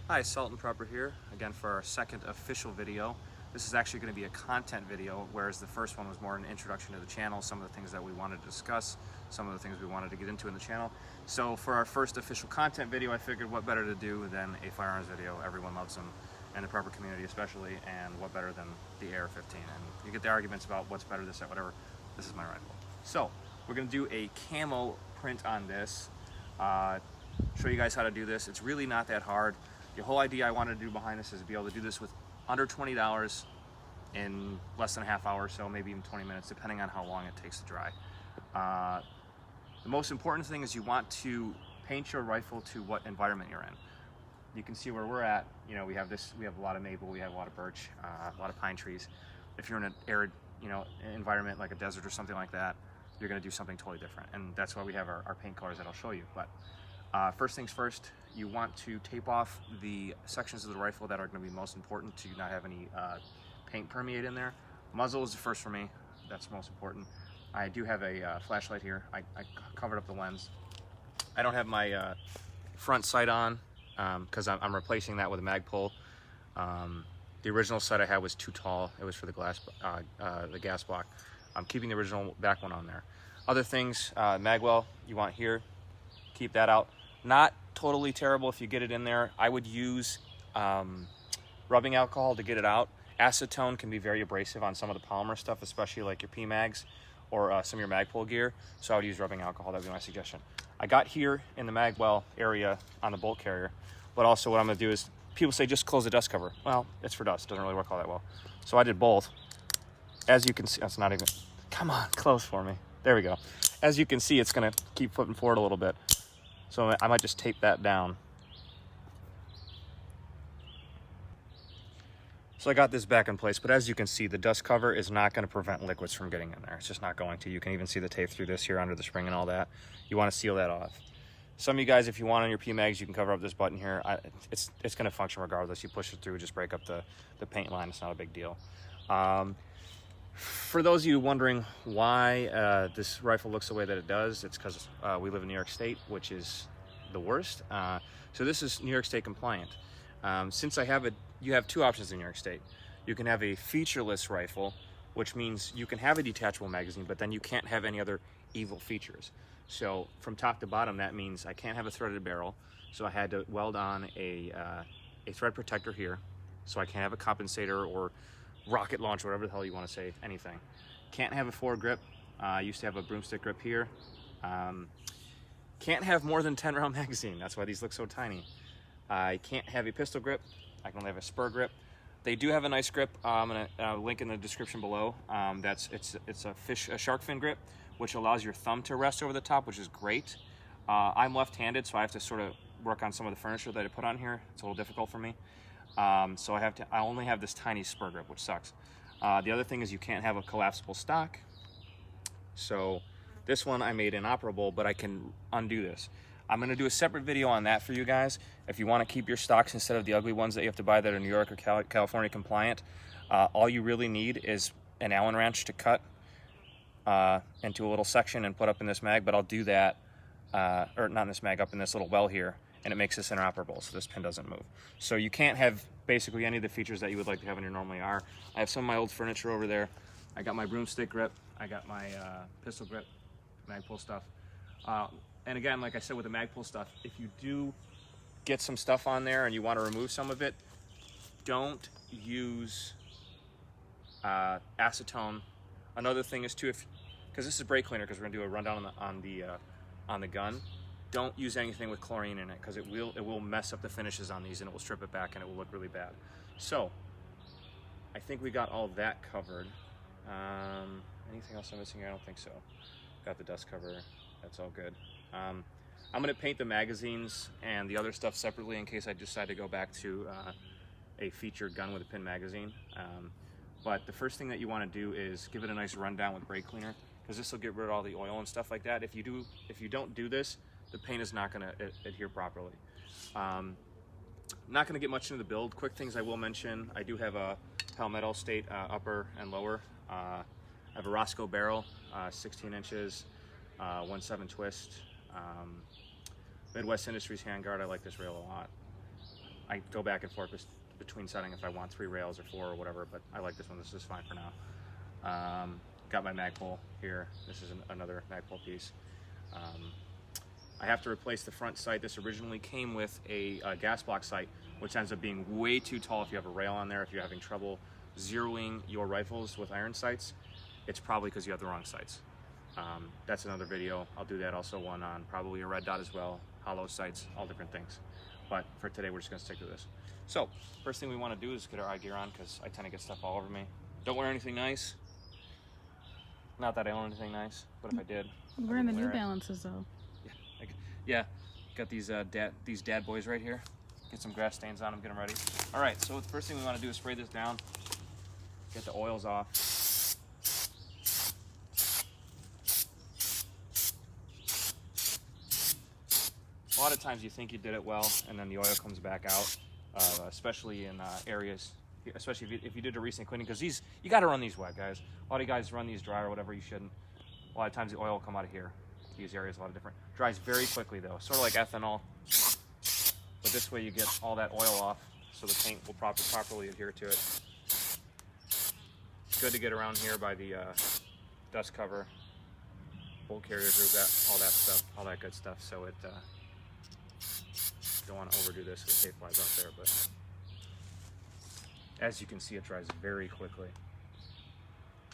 Hi, Sultan Prepper here, again for our second official video. This is actually going to be a content video, whereas the first one was more an introduction to the channel, some of the things that we wanted to discuss, some of the things we wanted to get into in the channel. So for our first official content video, I figured what better to do than a firearms video. Everyone loves them, and the prepper community especially, and what better than the AR-15. And you get the arguments about what's better, this, that, whatever. This is my rifle. So we're going to do a camo print on this, show you guys how to do this. It's really not that hard. The whole idea I wanted to do behind this is to be able to do this with under $20 in less than a half hour or so, maybe even 20 minutes, depending on how long it takes to dry. The most important thing is you want to paint your rifle to what environment you're in. You can see where we're at. You know, we have a lot of maple, we have a lot of birch, a lot of pine trees. If you're in an arid, environment like a desert or something like that, you're going to do something totally different. And that's why we have our paint colors that I'll show you. But first things first, you want to tape off the sections of the rifle that are going to be most important to not have any paint permeate in there. Muzzle is the first for me. That's most important. I do have a flashlight here. I covered up the lens. I don't have my front sight on because I'm replacing that with a mag pull. The original sight I had was too tall. It was for the gas block. I'm keeping the original back one on there. Other things, magwell you want here. Keep that out. Not totally terrible if you get it in there. I would use rubbing alcohol to get it out. Acetone can be very abrasive on some of the polymer stuff, especially like your P-mags or some of your Magpul gear. So I would use rubbing alcohol. That would be my suggestion. I got here in the magwell area on the bolt carrier, but also what I'm going to do is, people say just close the dust cover. Well, it's for dust. It doesn't really work all that well. So I did both. As you can see, that's not even, come on, close for me. There we go. As you can see, it's going to keep flipping forward a little bit. So I might just tape that down. So I got this back in place, but as you can see, the dust cover is not going to prevent liquids from getting in there. It's just not going to. You can even see the tape through this here under the spring and all that. You want to seal that off. Some of you guys, if you want on your PMags, you can cover up this button here. It's going to function regardless. You push it through, just break up the paint line. It's not a big deal. For those of you wondering why this rifle looks the way that it does, it's because we live in New York State, which is the worst. So this is New York State compliant. Since I have it, you have two options in New York State. You can have a featureless rifle, which means you can have a detachable magazine, but then you can't have any other evil features. So from top to bottom, that means I can't have a threaded barrel. So I had to weld on a thread protector here, so I can't have a compensator or rocket launch, whatever the hell you want to say, anything. Can't have a forward grip. I used to have a broomstick grip here. Can't have more than 10 round magazine. That's why these look so tiny. I can't have a pistol grip. I can only have a spur grip. They do have a nice grip. I'm gonna link in the description below. It's a shark fin grip, which allows your thumb to rest over the top, which is great. I'm left-handed, so I have to sort of work on some of the furniture that I put on here. It's a little difficult for me. So I only have this tiny spur grip, which sucks. The other thing is you can't have a collapsible stock. So this one I made inoperable, but I can undo this. I'm going to do a separate video on that for you guys. If you want to keep your stocks instead of the ugly ones that you have to buy that are New York or California compliant, all you really need is an Allen wrench to cut into a little section and put up in this mag, but I'll do that, or not in this mag, up in this little well here, and it makes this inoperable, so this pin doesn't move. So you can't have basically any of the features that you would like to have in your normally are. I have some of my old furniture over there. I got my broomstick grip. I got my pistol grip, Magpul stuff. And again, like I said with the Magpul stuff, if you do get some stuff on there and you want to remove some of it, don't use acetone. Another thing is too, because this is brake cleaner, because we're gonna do a rundown on the gun. Don't use anything with chlorine in it, because it will mess up the finishes on these and it will strip it back and it will look really bad. So I think we got all that covered. Anything else I'm missing here? I don't think so. Got the dust cover. That's all good. I'm going to paint the magazines and the other stuff separately in case I decide to go back to a featured gun with a pin magazine. But the first thing that you want to do is give it a nice rundown with brake cleaner, because this will get rid of all the oil and stuff like that. If you don't do this, the paint is not going to adhere properly. Not going to get much into the build. Quick things I will mention: I do have a Palmetto State upper and lower. I have a Roscoe barrel, 16 inches, 1/7 twist. Midwest Industries handguard. I like this rail a lot. I go back and forth between setting if I want 3 rails or 4 or whatever, but I like this one. This is fine for now. Got my Magpul here. This is another Magpul piece. I have to replace the front sight. This originally came with a gas block sight, which ends up being way too tall if you have a rail on there. If you're having trouble zeroing your rifles with iron sights, it's probably because you have the wrong sights. That's another video. I'll do that, also one on probably a red dot as well, hollow sights, all different things. But for today, we're just gonna stick to this. So, first thing we wanna do is get our eye gear on, because I tend to get stuff all over me. Don't wear anything nice. Not that I own anything nice, but if I did, I'm wearing the New Balances though. Yeah, got these dad boys right here. Get some grass stains on them, get them ready. All right, so the first thing we want to do is spray this down, get the oils off. A lot of times you think you did it well, and then the oil comes back out, especially in areas, especially if you did a recent cleaning, because you got to run these wet, guys. A lot of guys run these dry or whatever, you shouldn't. A lot of times the oil will come out of here. These areas a lot of different. Dries very quickly though, sort of like ethanol. But this way you get all that oil off, so the paint will properly adhere to it. Good to get around here by the dust cover, bolt carrier group, all that stuff, all that good stuff. So it don't want to overdo this with tape flies out there, but as you can see, it dries very quickly.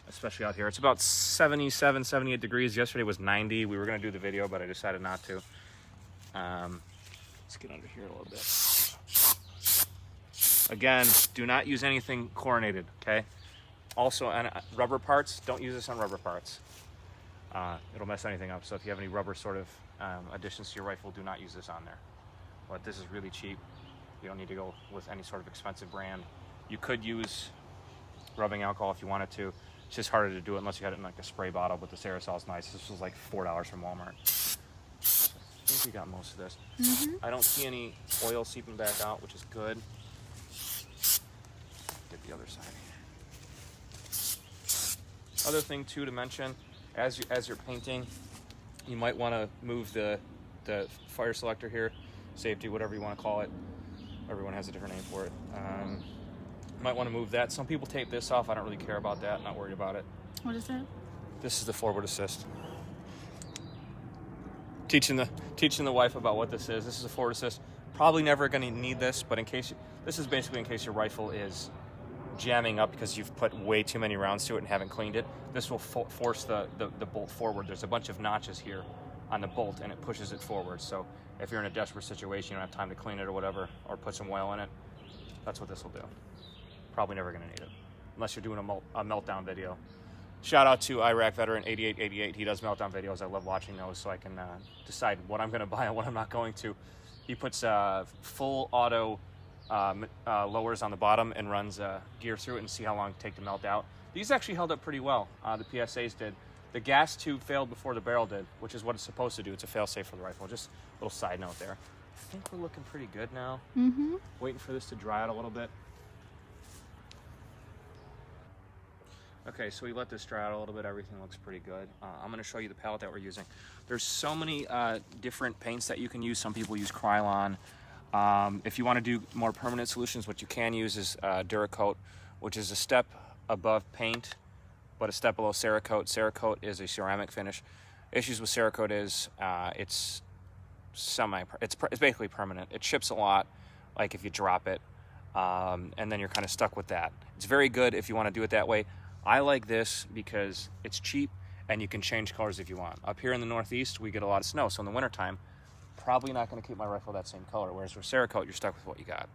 Especially out here. It's about 77, 78 degrees. Yesterday was 90. We were going to do the video, but I decided not to. Let's get under here a little bit. Again, do not use anything chlorinated, okay? Also, on rubber parts, don't use this on rubber parts. It'll mess anything up. So if you have any rubber sort of additions to your rifle, do not use this on there. But this is really cheap. You don't need to go with any sort of expensive brand. You could use rubbing alcohol if you wanted to. It's just harder to do it unless you had it in like a spray bottle, but this aerosol's nice. This was like $4 from Walmart. So I think we got most of this. I don't see any oil seeping back out, which is good. Get the other side. Other thing too to mention, as you're painting, you might want to move the fire selector here, safety, whatever you want to call it. Everyone has a different name for it. Might want to move that. Some people tape this off. I don't really care about that. Not worried about it. What is that? This is the forward assist. Teaching the wife about what this is. This is a forward assist. Probably never going to need this, but this is basically in case your rifle is jamming up because you've put way too many rounds to it and haven't cleaned it. This will force the bolt forward. There's a bunch of notches here on the bolt, and it pushes it forward. So if you're in a desperate situation, you don't have time to clean it or whatever, or put some oil in it, that's what this will do. Probably never going to need it unless you're doing a meltdown video. Shout out to Iraq veteran 8888. He does meltdown videos. I love watching those, so I can decide what I'm going to buy and what I'm not going to. He puts full auto lowers on the bottom and runs gear through it and see how long it takes to melt out. These actually held up pretty well. The PSAs did. The gas tube failed before the barrel did, which is what it's supposed to do. It's a fail-safe for the rifle. Just a little side note there. I think we're looking pretty good now. Waiting for this to dry out a little bit. Okay, so we let this dry out a little bit. Everything looks pretty good. I'm going to show you the palette that we're using. There's so many different paints that you can use. Some people use Colion. If you want to do more permanent solutions, what you can use is Duracoat, which is a step above paint, but a step below Cerakote. Cerakote is a ceramic finish. Issues with Cerakote is it's basically permanent. It chips a lot, like if you drop it, and then you're kind of stuck with that. It's very good if you want to do it that way. I like this because it's cheap and you can change colors if you want. Up here in the Northeast, we get a lot of snow, so in the wintertime, probably not going to keep my rifle that same color, whereas with Cerakote, you're stuck with what you got.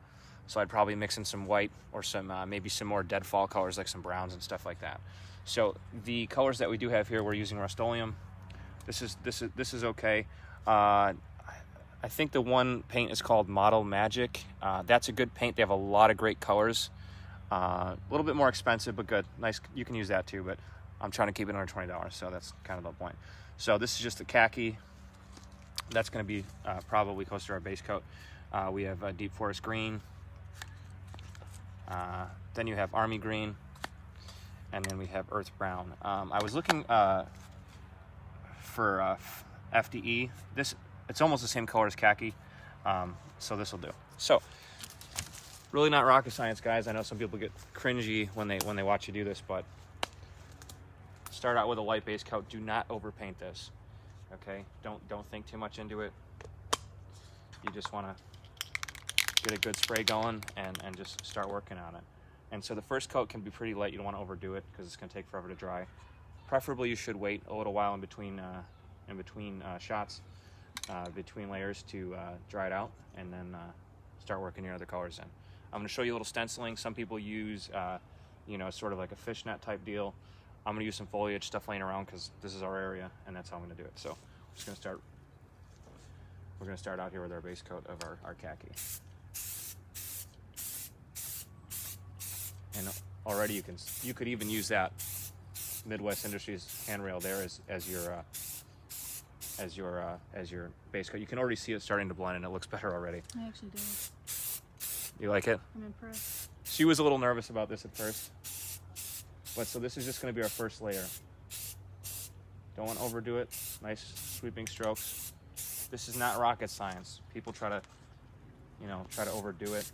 So I'd probably mix in some white or some maybe some more deadfall colors like some browns and stuff like that. So the colors that we do have here, we're using Rust-Oleum. This is okay. I think the one paint is called Model Magic. That's a good paint. They have a lot of great colors. A little bit more expensive, but good. Nice. You can use that too, but I'm trying to keep it under $20, so that's kind of the point. So this is just the khaki. That's going to be probably close to our base coat. We have Deep Forest Green. Then you have Army Green. And then we have Earth Brown. I was looking for FDE. It's almost the same color as khaki, so this will do. So Really not rocket science, guys. I know some people get cringy when they watch you do this, but start out with a light base coat. Do not overpaint this. Okay? Don't think too much into it. You just want to get a good spray going and just start working on it. And so the first coat can be pretty light. You don't want to overdo it because it's going to take forever to dry. Preferably, you should wait a little while in between shots, between layers to dry it out, and then start working your other colors in. I'm going to show you a little stenciling. Some people use, sort of like a fishnet type deal. I'm going to use some foliage stuff laying around because this is our area, and that's how I'm going to do it. So I'm just going to start. We're going to start out here with our base coat of our khaki. And already you could even use that Midwest Industries handrail there as your base coat. You can already see it starting to blend, and it looks better already. I actually do. You like it? I'm impressed. She was a little nervous about this at first, but so this is just going to be our first layer. Don't want to overdo it. Nice sweeping strokes. This is not rocket science. People try to overdo it,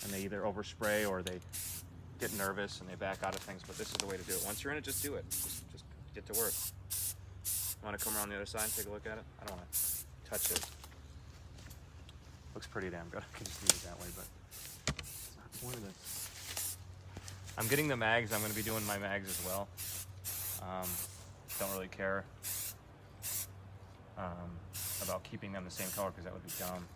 and they either overspray or they get nervous and they back out of things. But this is the way to do it. Once you're in it, just do it. Just get to work. Want to come around the other side and take a look at it? I don't want to touch it. Looks pretty damn good. I can just leave it that way, but it's not the point of this. I'm getting the mags. I'm going to be doing my mags as well. Don't really care about keeping them the same color because that would be dumb.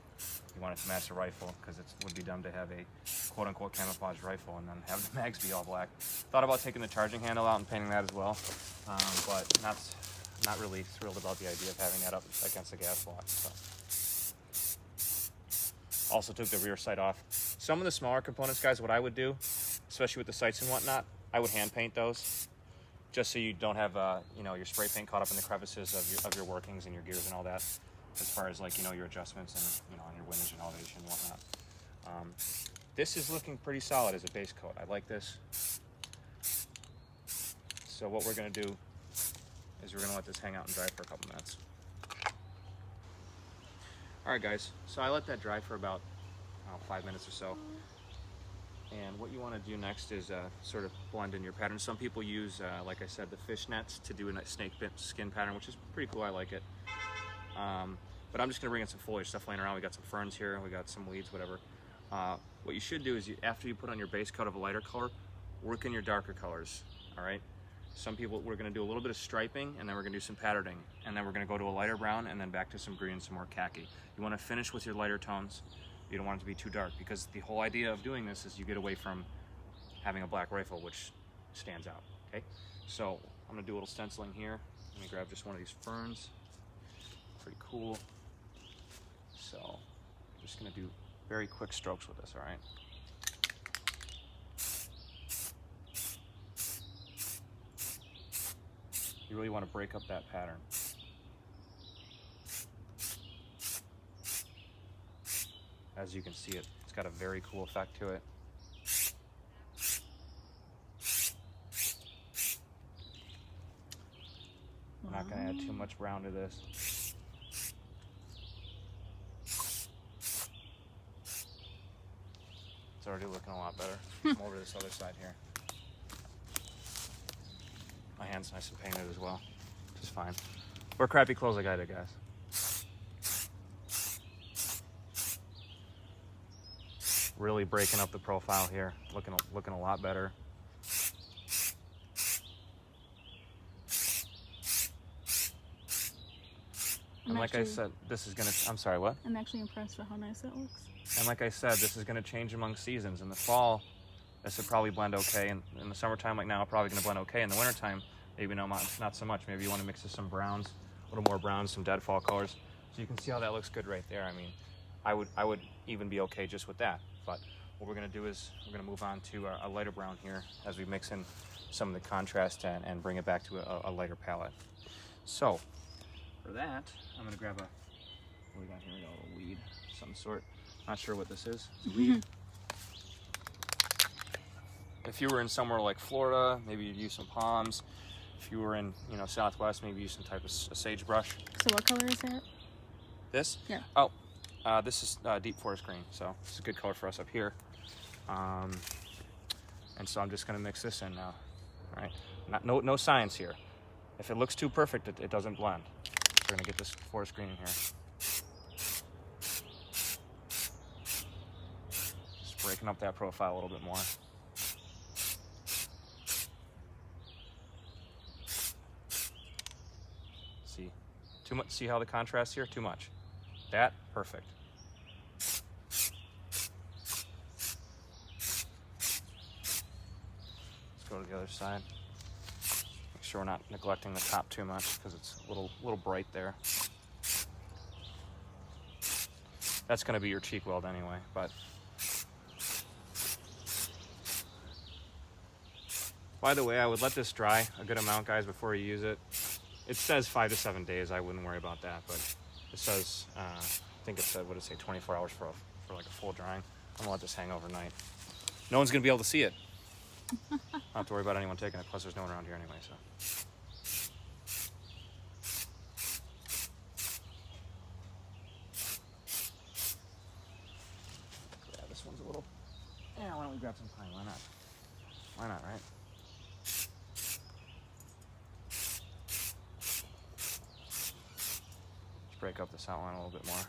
You want it to match the rifle because it would be dumb to have a quote-unquote camouflage rifle and then have the mags be all black. Thought about taking the charging handle out and painting that as well, but not really thrilled about the idea of having that up against the gas block. So. Also took the rear sight off. Some of the smaller components, guys, what I would do, especially with the sights and whatnot, I would hand paint those, just so you don't have your spray paint caught up in the crevices of your workings and your gears and all that, as far as your adjustments and on your windage and elevation and whatnot. This is looking pretty solid as a base coat. I like this. So what we're going to do is we're going to let this hang out and dry for a couple minutes. All right, guys, so I let that dry for about 5 minutes or so. And what you want to do next is sort of blend in your pattern. Some people use, like I said, the fish nets to do a snake skin pattern, which is pretty cool. I like it. But I'm just going to bring in some foliage stuff laying around. We got some ferns here. We got some weeds, whatever. What you should do is after you put on your base coat of a lighter color, work in your darker colors, all right? Some people, we're going to do a little bit of striping, and then we're going to do some patterning, and then we're going to go to a lighter brown, and then back to some green, some more khaki. You want to finish with your lighter tones. You don't want it to be too dark, because the whole idea of doing this is you get away from having a black rifle, which stands out, okay? So I'm going to do a little stenciling here. Let me grab just one of these ferns. Pretty cool. So I'm just going to do very quick strokes with this, all right? You really want to break up that pattern. As you can see, it's got a very cool effect to it. I'm not going to add too much brown to this. It's already looking a lot better. Come over to this other side here. My hand's nice and painted as well, which is fine. Wear crappy clothes like I did, guys. Really breaking up the profile here, looking a lot better. And like I said, this is gonna, I'm sorry, what? I'm actually impressed with how nice that looks. And like I said, this is gonna change among seasons. In the fall, this would probably blend okay. And in the summertime, like now, probably gonna blend okay. In the wintertime, maybe not so much. Maybe you wanna mix with some browns, a little more browns, some deadfall colors. So you can see how that looks good right there. I mean, I would even be okay just with that. But what we're gonna do is we're gonna move on to a lighter brown here as we mix in some of the contrast and bring it back to a lighter palette. So for that, I'm gonna grab what do we got here? We got a little weed of some sort. Not sure what this is. It's a weed. If you were in somewhere like Florida, maybe you'd use some palms. If you were in, Southwest, maybe use some type of sagebrush. So what color is that? This? Yeah. Oh, This is deep forest green, so it's a good color for us up here. And so I'm just going to mix this in now. All right, no science here. If it looks too perfect, it doesn't blend. We're going to get this forest green in here. Just breaking up that profile a little bit more. See, too much. See how the contrast here? Too much. That, perfect. Let's go to the other side. Make sure we're not neglecting the top too much because it's a little bright there. That's going to be your cheek weld anyway, but by the way, I would let this dry a good amount, guys, before you use it. It says 5 to 7 days. I wouldn't worry about that, but it says, I think it said, what did it say, 24 hours for like a full drying. I'm gonna let this hang overnight. No one's gonna be able to see it. Not have to worry about anyone taking it, plus there's no one around here anyway, so. Yeah, this one's a little, yeah, why don't we grab some pine, why not? Why not, right? Break up this outline a little bit more.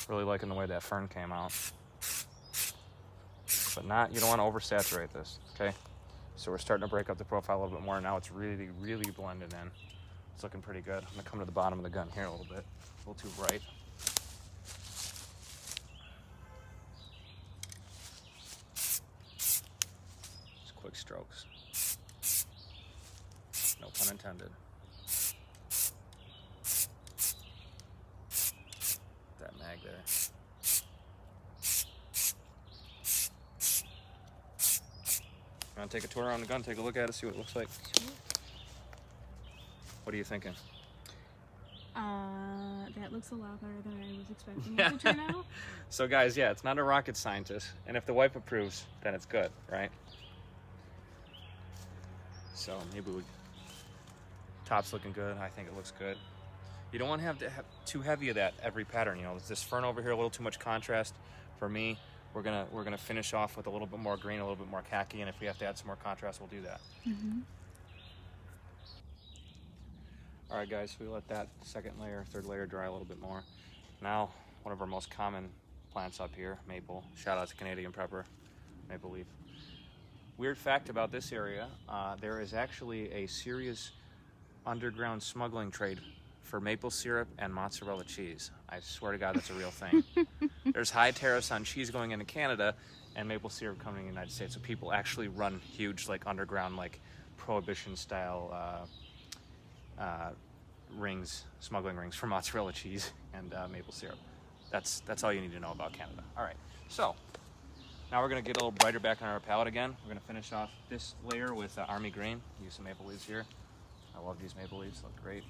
Really liking the way that fern came out. But you don't want to oversaturate this, okay? So we're starting to break up the profile a little bit more. Now it's really, really blended in. It's looking pretty good. I'm gonna come to the bottom of the gun here a little bit. A little too bright. Just quick strokes. No pun intended. That mag there. You want to take a tour around the gun, take a look at it, see what it looks like? Sure. What are you thinking? That looks a lot better than I was expecting it to turn out. So guys, yeah, it's not a rocket scientist, and if the wife approves, then it's good, right? So maybe top's looking good. I think it looks good. You don't want to have too heavy of that every pattern. You know, there's this fern over here, a little too much contrast for me. We're gonna finish off with a little bit more green, a little bit more khaki, and if we have to add some more contrast, we'll do that. Mm-hmm. All right, guys, we let that second layer, third layer dry a little bit more. Now, one of our most common plants up here, maple. Shout out to Canadian Prepper, maple leaf. Weird fact about this area, there is actually a serious underground smuggling trade for maple syrup and mozzarella cheese. I swear to God, that's a real thing. There's high tariffs on cheese going into Canada and maple syrup coming in the United States. So people actually run huge, like underground, like prohibition style rings, smuggling rings for mozzarella cheese and maple syrup. That's all you need to know about Canada. All right, so now we're gonna get a little brighter back on our palette again. We're gonna finish off this layer with army green. Use some maple leaves here. I love these maple leaves, look great.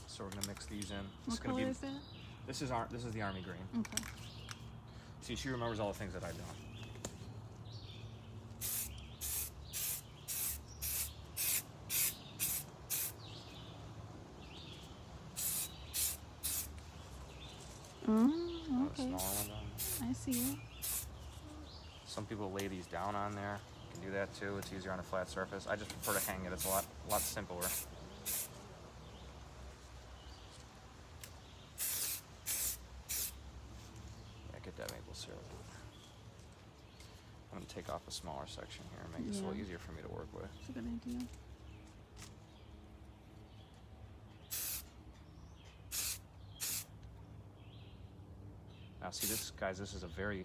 So we're gonna mix these in. What color is that? This is the army green. Okay. See, she remembers all the things that I've done. Okay. Smaller one down. I see it. Some people lay these down on there. You can do that too. It's easier on a flat surface. I just prefer to hang it. It's a lot simpler. Yeah, get that maple syrup. I'm gonna take off a smaller section here and make this a little easier for me to work with. That's a good idea. Now see this, guys, this is a very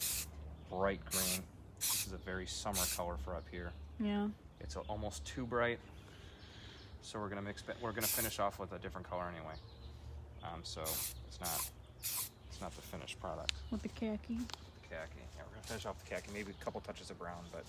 bright green. This is a very summer color for up here. Yeah. It's almost too bright. So we're gonna finish off with a different color anyway. So it's not the finished product. With the khaki. Khaki. Yeah, we're gonna finish off the khaki. Maybe a couple touches of brown, but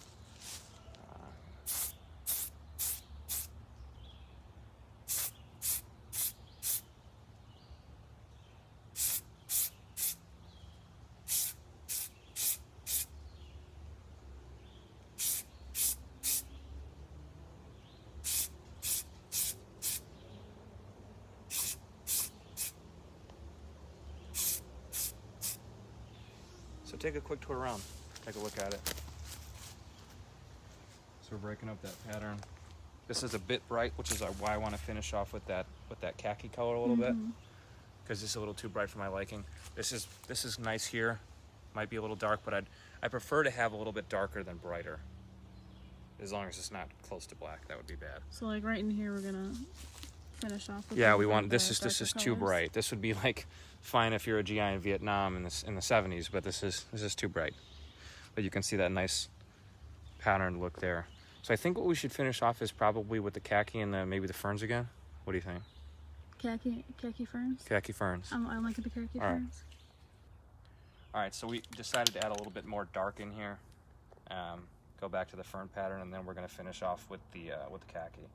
take a quick tour around. Take a look at it. So we're breaking up that pattern. This is a bit bright, which is why I want to finish off with that khaki color a little bit, because this is a little too bright for my liking. This is nice here. Might be a little dark, but I prefer to have a little bit darker than brighter. As long as it's not close to black, that would be bad. So like right in here, we're gonna finish off with Yeah, we want this is too bright. This would be like fine if you're a GI in Vietnam in the 70s, but this is too bright. But you can see that nice pattern look there. So I think what we should finish off is probably with the khaki and maybe the ferns again. What do you think? Khaki ferns? Khaki ferns. I like the khaki ferns. All right, so we decided to add a little bit more dark in here. Go back to the fern pattern, and then we're gonna finish off with the khaki.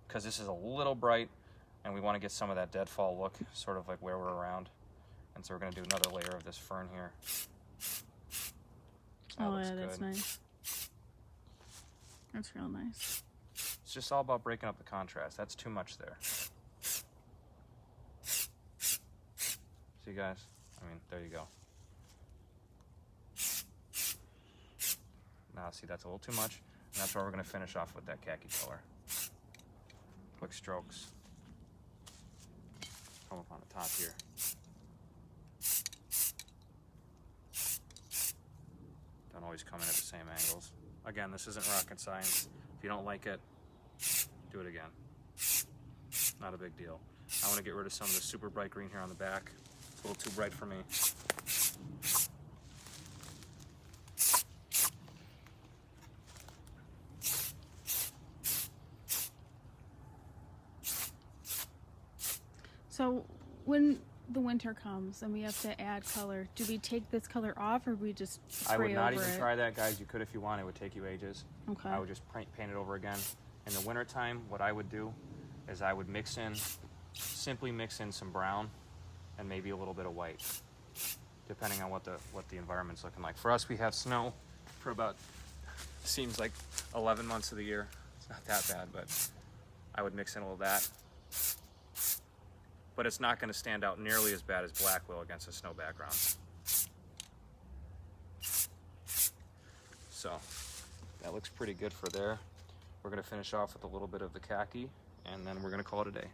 Because this is a little bright, and we wanna get some of that deadfall look, sort of like where we're around. And so we're gonna do another layer of this fern here. Oh yeah, that's nice. That's real nice. It's just all about breaking up the contrast. That's too much there. See, guys? I mean, there you go. Now, see, that's a little too much. And that's why we're going to finish off with that khaki color. Quick strokes. Come up on the top here. Don't always come in at the same angles. Again, this isn't rocket science. If you don't like it, do it again. Not a big deal. I want to get rid of some of the super bright green here on the back. It's a little too bright for me. So when the winter comes and we have to add color, do we take this color off or we just spray over it? I would not even try that, guys. You could if you want. It would take you ages. Okay. I would just paint it over again. In the wintertime, what I would do is I would simply mix in some brown and maybe a little bit of white, depending on what the environment's looking like. For us, we have snow for about, seems like 11 months of the year. It's not that bad, but I would mix in a little of that. But it's not going to stand out nearly as bad as black will against a snow background. So that looks pretty good for there. We're going to finish off with a little bit of the khaki, and then we're going to call it a day.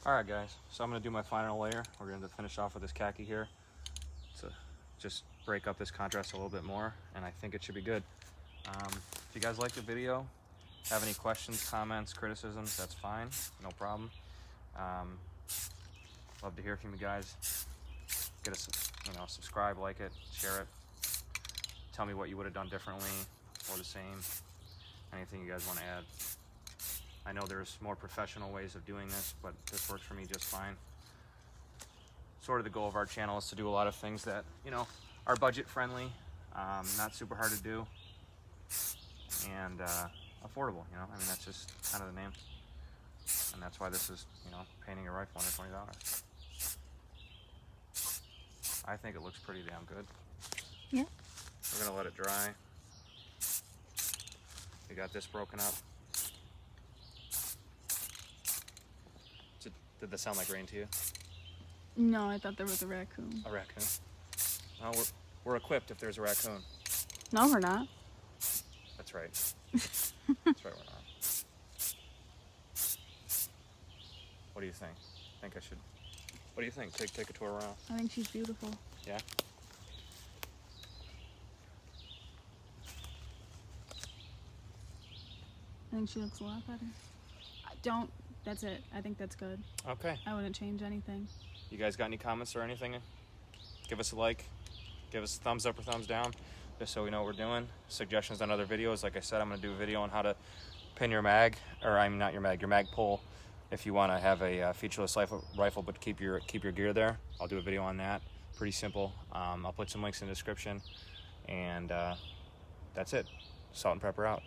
All right, guys, so I'm going to do my final layer. We're going to finish off with this khaki here to just break up this contrast a little bit more, and I think it should be good. If you guys like the video, have any questions, comments, criticisms, that's fine, no problem. Love to hear from you guys. Get us, subscribe, like it, share it. Tell me what you would have done differently or the same. Anything you guys want to add. I know there's more professional ways of doing this, but this works for me just fine. Sort of the goal of our channel is to do a lot of things that, are budget friendly, not super hard to do, and affordable, I mean, that's just kind of the name. And that's why this is, painting a rifle under $20. I think it looks pretty damn good. Yeah. We're gonna let it dry. We got this broken up. Did that sound like rain to you? No, I thought there was a raccoon. A raccoon? Well, we're equipped if there's a raccoon. No, we're not. That's right. That's right, we're not. What do you think? Think I should? What do you think? Take a tour around. I think she's beautiful. Yeah. I think she looks a lot better. That's it. I think that's good. Okay. I wouldn't change anything. You guys got any comments or anything? Give us a like. Give us a thumbs up or thumbs down, just so we know what we're doing. Suggestions on other videos. Like I said, I'm going to do a video on how to pin your mag, or not your mag pull, if you want to have a featureless rifle, but keep your gear there. I'll do a video on that. Pretty simple. I'll put some links in the description, and that's it. Salt and Prepper out.